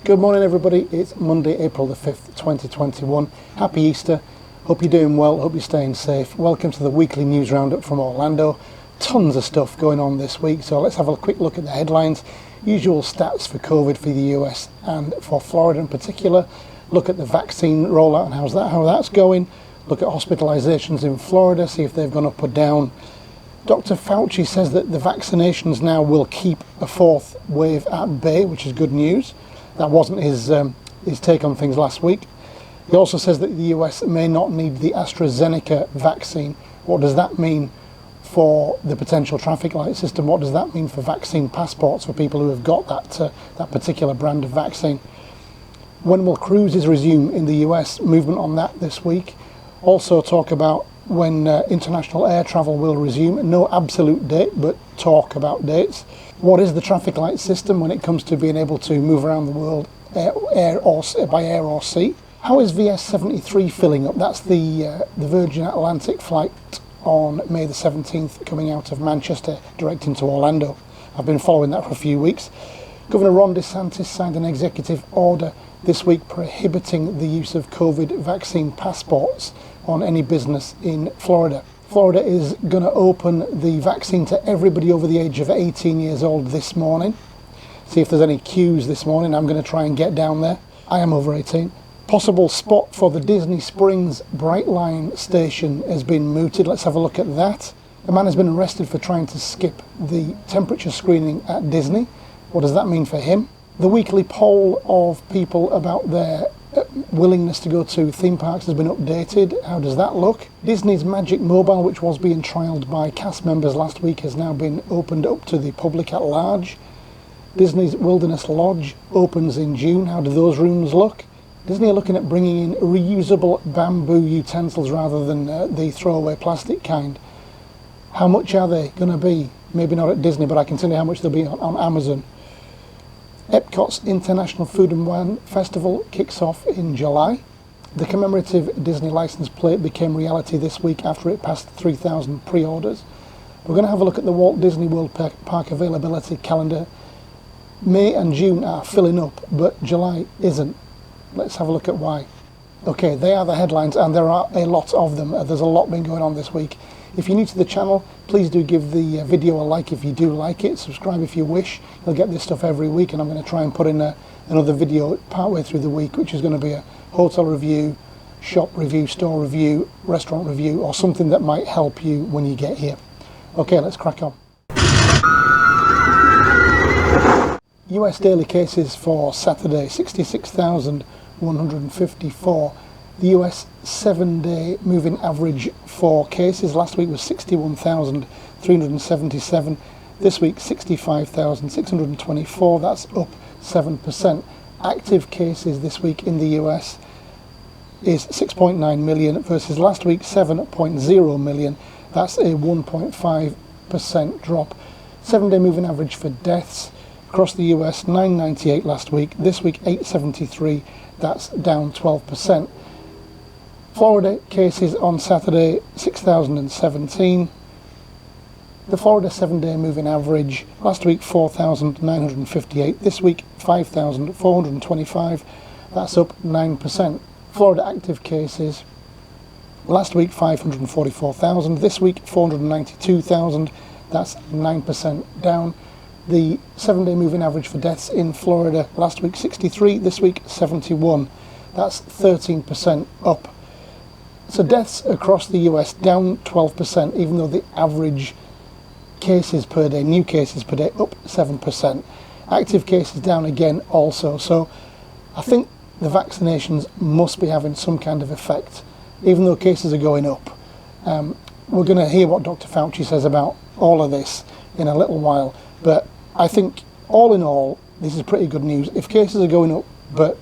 Good morning everybody, it's Monday, April the 5th, 2021. Happy Easter, hope you're doing well, hope you're staying safe. Welcome to the weekly news roundup from Orlando. Tons of stuff going on this week, so let's have a quick look at the headlines. Usual stats for COVID for the US and for Florida in particular. Look at the vaccine rollout and how that's going. Look at hospitalizations in Florida, see if they've gone up or down. Dr. Fauci says that the vaccinations now will keep a fourth wave at bay, which is good news. That wasn't his take on things last week. He also says that the US may not need the AstraZeneca vaccine. What does that mean for the potential traffic light system? What does that mean for vaccine passports for people who have got that particular brand of vaccine? When will cruises resume in the US? Movement on that this week. Also talk about when international air travel will resume. No absolute date, but talk about dates. What is the traffic light system when it comes to being able to move around the world by air or sea? How is VS73 filling up? That's the Virgin Atlantic flight on May the 17th coming out of Manchester direct into Orlando. I've been following that for a few weeks. Governor Ron DeSantis signed an executive order this week prohibiting the use of COVID vaccine passports on any business in Florida. Florida is going to open the vaccine to everybody over the age of 18 years old this morning. See if there's any queues this morning. I'm going to try and get down there. I am over 18. Possible spot for the Disney Springs Brightline station has been mooted. Let's have a look at that. A man has been arrested for trying to skip the temperature screening at Disney. What does that mean for him? The weekly poll of people about their willingness to go to theme parks has been updated. How does that look? Disney's Magic Mobile, which was being trialled by cast members last week, has now been opened up to the public at large. Disney's Wilderness Lodge opens in June. How do those rooms look? Disney are looking at bringing in reusable bamboo utensils rather than the throwaway plastic kind. How much are they going to be? Maybe not at Disney, but I can tell you how much they'll be on Amazon. Epcot's International Food and Wine Festival kicks off in July. The commemorative Disney license plate became reality this week after it passed 3,000 pre-orders. We're going to have a look at the Walt Disney World Park availability calendar. May and June are filling up, but July isn't. Let's have a look at why. Okay, they are the headlines, and there are a lot of them. There's a lot been going on this week. If you're new to the channel, please do give the video a like if you do like it. Subscribe if you wish. You'll get this stuff every week, and I'm going to try and put in another video partway through the week, which is going to be a hotel review, shop review, store review, restaurant review, or something that might help you when you get here. Okay, let's crack on. US daily cases for Saturday, 66,154. The US 7-day moving average for cases last week was 61,377. This week 65,624. That's up 7%. Active cases this week in the US is 6.9 million versus last week 7.0 million. That's a 1.5% drop. 7-day moving average for deaths across the US 998 last week. This week 873. That's down 12%. Florida cases on Saturday, 6,017. The Florida 7-day moving average, last week 4,958. This week 5,425. That's up 9%. Florida active cases, last week 544,000. This week 492,000. That's 9% down. The 7-day moving average for deaths in Florida, last week 63. This week 71. That's 13% up. So deaths across the US down 12%, even though the average cases per day, new cases per day, up 7%. Active cases down again also. So I think the vaccinations must be having some kind of effect, even though cases are going up. We're going to hear what Dr. Fauci says about all of this in a little while. But I think all in all, this is pretty good news. If cases are going up, but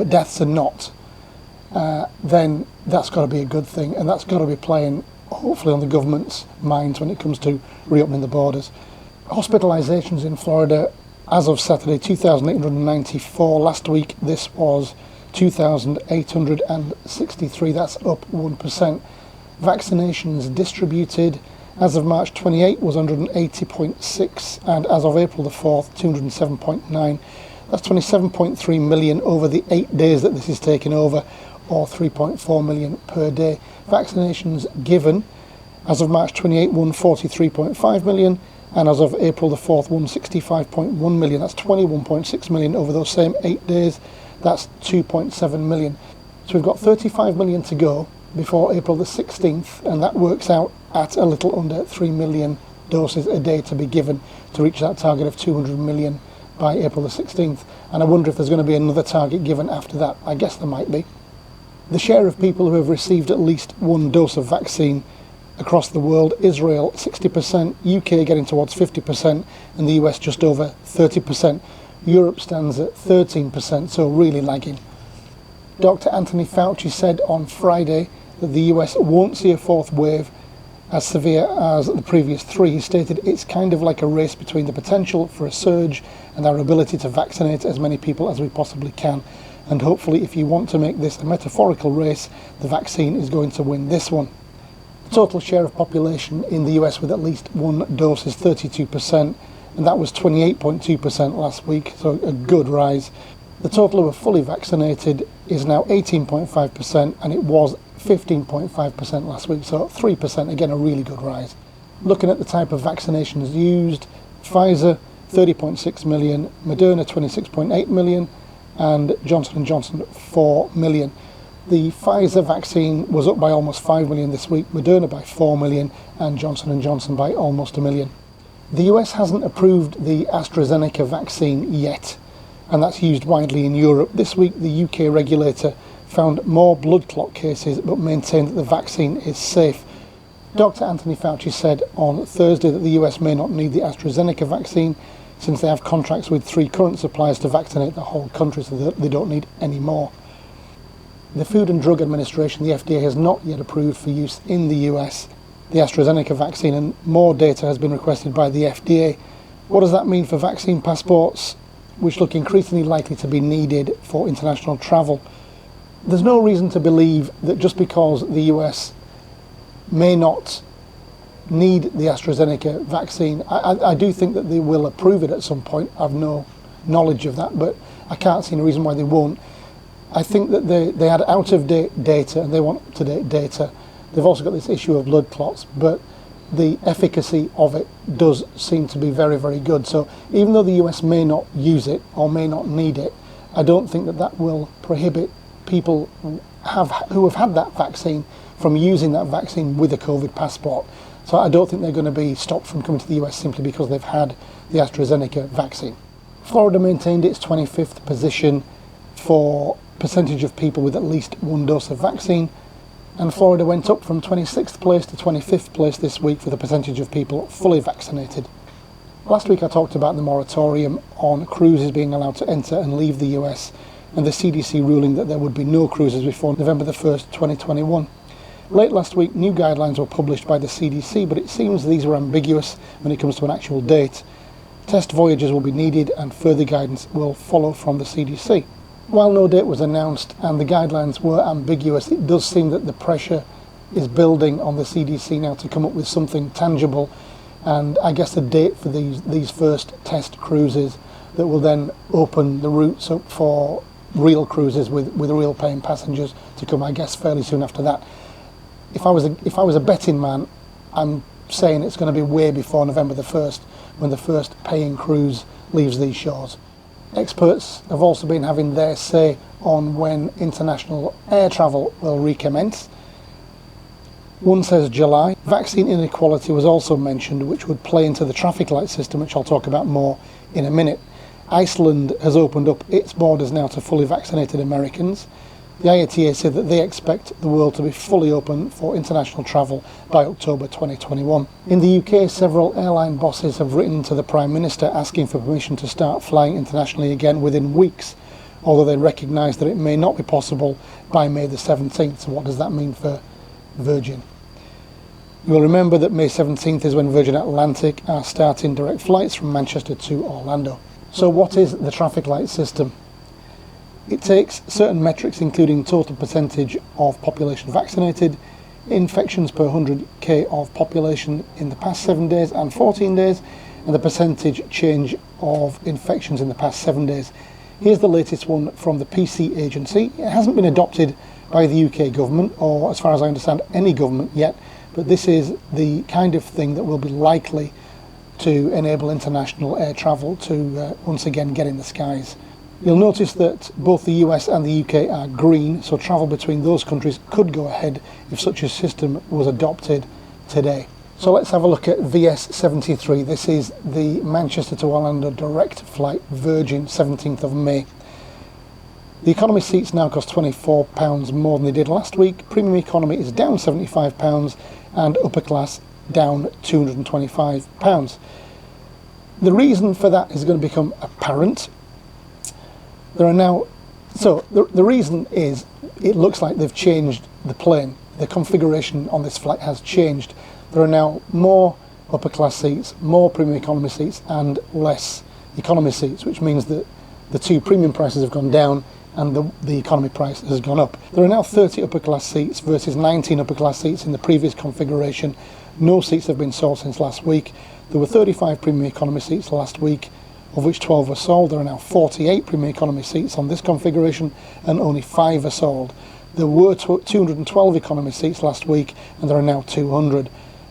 deaths are not, then that's got to be a good thing, and that's got to be playing hopefully on the government's minds when it comes to reopening the borders. Hospitalizations in Florida as of Saturday, 2,894. Last week this was 2,863. That's up 1%. Vaccinations distributed as of March 28 was 180.6, and as of April the 4th, 207.9. That's 27.3 million over the 8 days that this is taken over, or 3.4 million per day. Vaccinations given as of March 28, 143.5 million, and as of April the 4th, 165.1 million. That's 21.6 million over those same 8 days. That's 2.7 million. So we've got 35 million to go before April the 16th, and that works out at a little under 3 million doses a day to be given to reach that target of 200 million by April the 16th. And I wonder if there's going to be another target given after that. I guess there might be. The share of people who have received at least one dose of vaccine across the world: Israel 60%, UK getting towards 50%, and the US just over 30%. Europe stands at 13%, so really lagging. Dr. Anthony Fauci said on Friday that the US won't see a fourth wave as severe as the previous three. He stated it's kind of like a race between the potential for a surge and our ability to vaccinate as many people as we possibly can. And hopefully, if you want to make this a metaphorical race, the vaccine is going to win this one. The total share of population in the US with at least one dose is 32%, and that was 28.2% last week, so a good rise. The total who are fully vaccinated is now 18.5%, and it was 15.5% last week, so 3%, again a really good rise. Looking at the type of vaccinations used: Pfizer 30.6 million, Moderna 26.8 million, and Johnson & Johnson 4 million. The Pfizer vaccine was up by almost 5 million this week, Moderna by 4 million, and Johnson & Johnson by almost 1 million. The US hasn't approved the AstraZeneca vaccine yet, and that's used widely in Europe. This week the UK regulator found more blood clot cases but maintained that the vaccine is safe. Dr. Anthony Fauci said on Thursday that the US may not need the AstraZeneca vaccine since they have contracts with 3 current suppliers to vaccinate the whole country, so that they don't need any more. The Food and Drug Administration, the FDA, has not yet approved for use in the US the AstraZeneca vaccine, and more data has been requested by the FDA. What does that mean for vaccine passports, which look increasingly likely to be needed for international travel? There's no reason to believe that just because the US may not need the AstraZeneca vaccine, I do think that they will approve it at some point. I've no knowledge of that, but I can't see any reason why they won't. I think that they had out-of-date data and they want up-to-date data. They've also got this issue of blood clots, but the efficacy of it does seem to be very, very good. So even though the US may not use it or may not need it, I don't think that that will prohibit people who have had that vaccine from using that vaccine with a COVID passport. So I don't think they're going to be stopped from coming to the US simply because they've had the AstraZeneca vaccine. Florida maintained its 25th position for percentage of people with at least one dose of vaccine, and Florida went up from 26th place to 25th place this week for the percentage of people fully vaccinated. Last week I talked about the moratorium on cruises being allowed to enter and leave the US, and the CDC ruling that there would be no cruises before November the 1st, 2021. Late last week, new guidelines were published by the CDC, but it seems these were ambiguous when it comes to an actual date. Test voyages will be needed and further guidance will follow from the CDC. While no date was announced and the guidelines were ambiguous, it does seem that the pressure is building on the CDC now to come up with something tangible, and I guess a date for these first test cruises that will then open the routes up for real cruises with real paying passengers to come, I guess, fairly soon after that. If I was a betting man, I'm saying it's going to be way before November the 1st when the first paying cruise leaves these shores. Experts have also been having their say on when international air travel will recommence. One says July. Vaccine inequality was also mentioned, which would play into the traffic light system, which I'll talk about more in a minute. Iceland has opened up its borders now to fully vaccinated Americans. The IATA said that they expect the world to be fully open for international travel by October 2021. In the UK, several airline bosses have written to the Prime Minister asking for permission to start flying internationally again within weeks, although they recognise that it may not be possible by May the 17th. So what does that mean for Virgin? You will remember that May 17th is when Virgin Atlantic are starting direct flights from Manchester to Orlando. So what is the traffic light system? It takes certain metrics, including total percentage of population vaccinated, infections per 100k of population in the past 7 days and 14 days, and the percentage change of infections in the past 7 days. Here's the latest one from the PC agency. It hasn't been adopted by the UK government, or as far as I understand, any government yet, but this is the kind of thing that will be likely to enable international air travel to once again get in the skies. You'll notice that both the US and the UK are green, so travel between those countries could go ahead if such a system was adopted today. So let's have a look at VS73. This is the Manchester to Orlando direct flight, Virgin, 17th of May. The economy seats now cost £24 more than they did last week. Premium economy is down £75 and upper class down £225. The reason for that is going to become apparent. There are now, so the reason is it looks like they've changed the plane. The configuration on this flight has changed. There are now more upper class seats, more premium economy seats and less economy seats, which means that the two premium prices have gone down and the economy price has gone up. There are now 30 upper class seats versus 19 upper class seats in the previous configuration. No seats have been sold since last week. There were 35 premium economy seats last week, of which 12 were sold. There are now 48 premium economy seats on this configuration and only 5 are sold. There were 212 economy seats last week and there are now 200,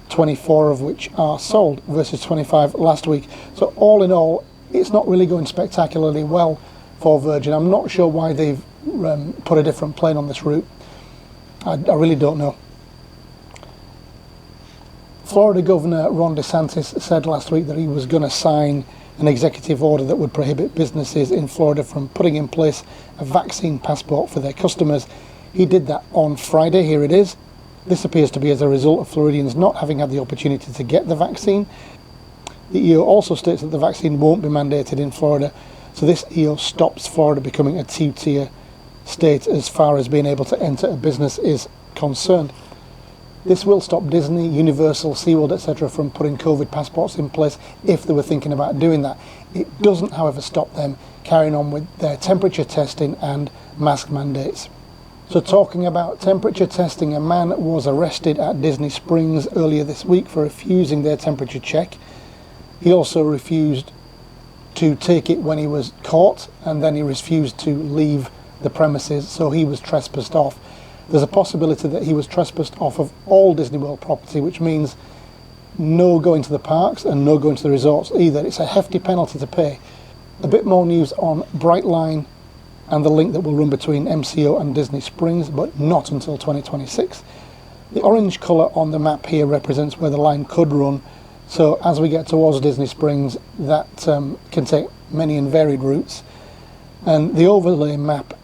24 of which are sold versus 25 last week. So all in all, it's not really going spectacularly well for Virgin. I'm not sure why they've put a different plane on this route. I really don't know. Florida Governor Ron DeSantis said last week that he was going to sign an executive order that would prohibit businesses in Florida from putting in place a vaccine passport for their customers. He did that on Friday. Here it is. This appears to be as a result of Floridians not having had the opportunity to get the vaccine. The EO also states that the vaccine won't be mandated in Florida, so this EO stops Florida becoming a two-tier state as far as being able to enter a business is concerned. This will stop Disney, Universal, SeaWorld, etc. from putting COVID passports in place if they were thinking about doing that. It doesn't, however, stop them carrying on with their temperature testing and mask mandates. So talking about temperature testing, a man was arrested at Disney Springs earlier this week for refusing their temperature check. He also refused to take it when he was caught, and then he refused to leave the premises, so he was trespassed off. There's a possibility that he was trespassed off of all Disney World property, which means no going to the parks and no going to the resorts either. It's a hefty penalty to pay. A bit more news on Brightline and the link that will run between MCO and Disney Springs, but not until 2026. The orange colour on the map here represents where the line could run, so as we get towards Disney Springs, that can take many and varied routes. And the overlay map,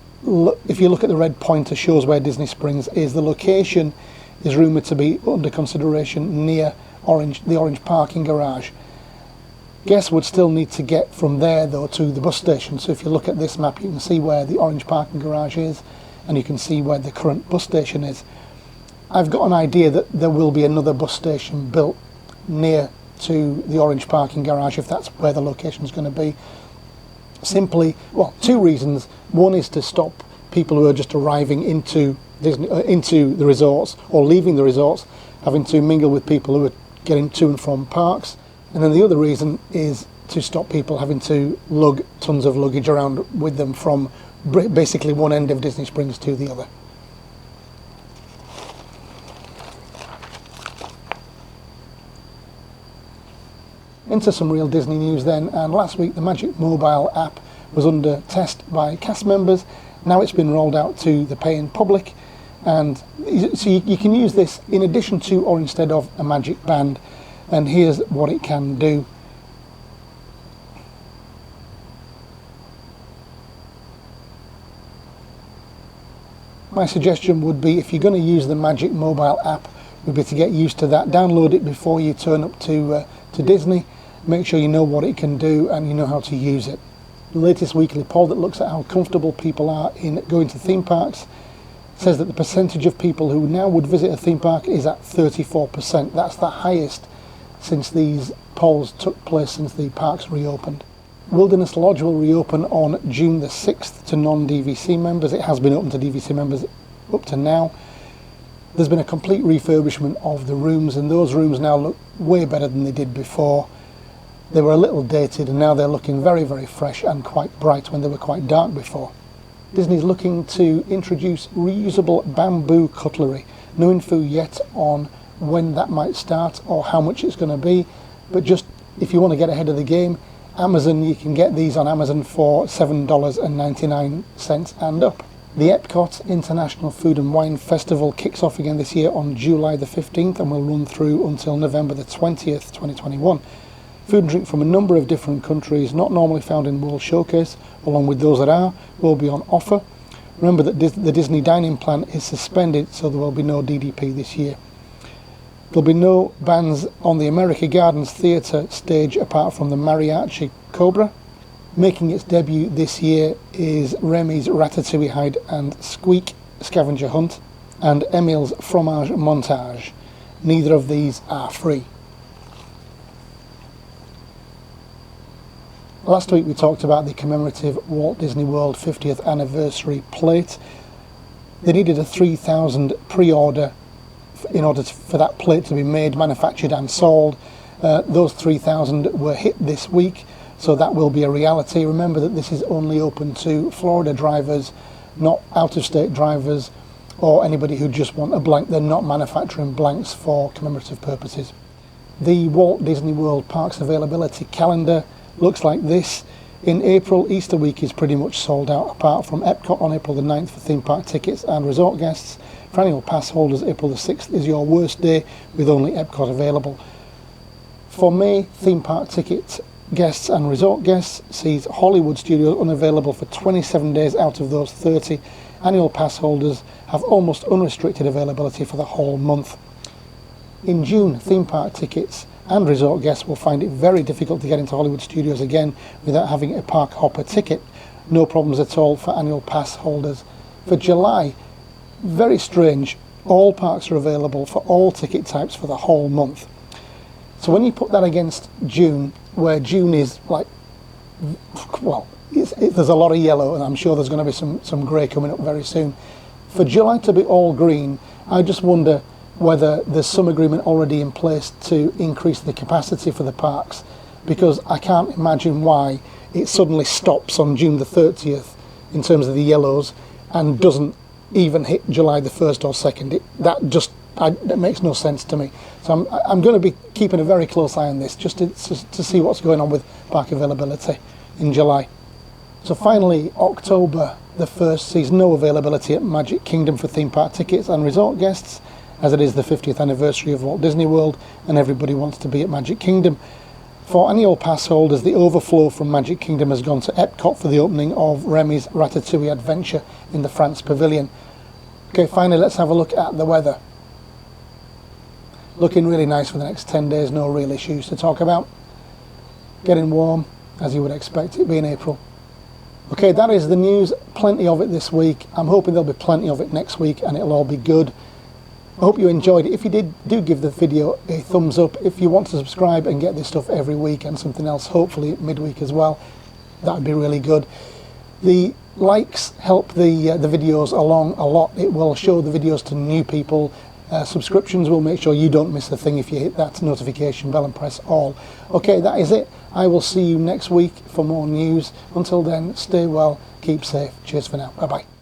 if you look at the red pointer, shows where Disney Springs is. The location is rumoured to be under consideration near the orange parking garage. Guests would still need to get from there though to the bus station, so if you look at this map you can see where the orange parking garage is and you can see where the current bus station is. I've got an idea that there will be another bus station built near to the orange parking garage if that's where the location is going to be. Simply, well, two reasons. One is to stop people who are just arriving into the resorts or leaving the resorts having to mingle with people who are getting to and from parks. And then the other reason is to stop people having to lug tons of luggage around with them from basically one end of Disney Springs to the other. Into some real Disney news then, and last week the Magic Mobile app was under test by cast members. Now it's been rolled out to the paying public, and so you can use this in addition to or instead of a Magic Band. And here's what it can do. My suggestion would be, if you're going to use the Magic Mobile app, would be to get used to that. Download it before you turn up to Disney. Make sure you know what it can do and you know how to use it. The latest weekly poll that looks at how comfortable people are in going to theme parks says that the percentage of people who now would visit a theme park is at 34%. That's the highest since these polls took place since the parks reopened. Wilderness Lodge will reopen on June the 6th to non-DVC members. It has been open to DVC members up to now. There's been a complete refurbishment of the rooms, and those rooms now look way better than they did before. They were a little dated and now they're looking very, very fresh and quite bright when they were quite dark before. Disney's looking to introduce reusable bamboo cutlery. No info yet on when that might start or how much it's going to be, but just if you want to get ahead of the game, Amazon, you can get these on Amazon for $7.99 and up. The Epcot International Food and Wine Festival kicks off again this year on July the 15th and will run through until November the 20th, 2021. Food and drink from a number of different countries not normally found in World Showcase, along with those that are, will be on offer. Remember that the Disney dining plan is suspended, so there will be no DDP this year. There'll be no bands on the America Gardens Theatre stage apart from the Mariachi Cobra. Making its debut this year is Remy's Ratatouille Hide and Squeak Scavenger Hunt and Emil's Fromage Montage. Neither of these are free. Last week we talked about the commemorative Walt Disney World 50th anniversary plate. They needed a 3,000 pre-order in order for that plate to be made, manufactured and sold. Those 3,000 were hit this week, so that will be a reality. Remember that this is only open to Florida drivers, not out-of-state drivers or anybody who just want a blank. They're not manufacturing blanks for commemorative purposes. The Walt Disney World Parks availability calendar looks like this. In April, Easter week is pretty much sold out, apart from Epcot on April the 9th for theme park tickets and resort guests. For annual pass holders, April the 6th is your worst day with only Epcot available. For May, theme park ticket guests and resort guests sees Hollywood Studios unavailable for 27 days out of those 30. Annual pass holders have almost unrestricted availability for the whole month. In June, theme park tickets and resort guests will find it very difficult to get into Hollywood Studios again without having a park hopper ticket. No problems at all for annual pass holders. For July, very strange, all parks are available for all ticket types for the whole month. So when you put that against June, where June is like, well, there's a lot of yellow, and I'm sure there's going to be some grey coming up very soon. For July to be all green, I just wonder whether there's some agreement already in place to increase the capacity for the parks, because I can't imagine why it suddenly stops on June the 30th in terms of the yellows and doesn't even hit July the 1st or 2nd. That makes no sense to me. So I'm going to be keeping a very close eye on this just to see what's going on with park availability in July. So finally, October the 1st sees no availability at Magic Kingdom for theme park tickets and resort guests, as it is the 50th anniversary of Walt Disney World and everybody wants to be at Magic Kingdom. For annual pass holders, the overflow from Magic Kingdom has gone to Epcot for the opening of Remy's Ratatouille Adventure in the France Pavilion. Okay, finally let's have a look at the weather. Looking really nice for the next 10 days, no real issues to talk about. Getting warm, as you would expect it being April. Okay, that is the news, plenty of it this week. I'm hoping there'll be plenty of it next week and it'll all be good. I hope you enjoyed it. If you did, do give the video a thumbs up. If you want to subscribe and get this stuff every week and something else, hopefully midweek as well, that would be really good. The likes help the videos along a lot. It will show the videos to new people. Subscriptions will make sure you don't miss a thing if you hit that notification bell and press all. Okay, that is it. I will see you next week for more news. Until then, stay well, keep safe. Cheers for now. Bye-bye.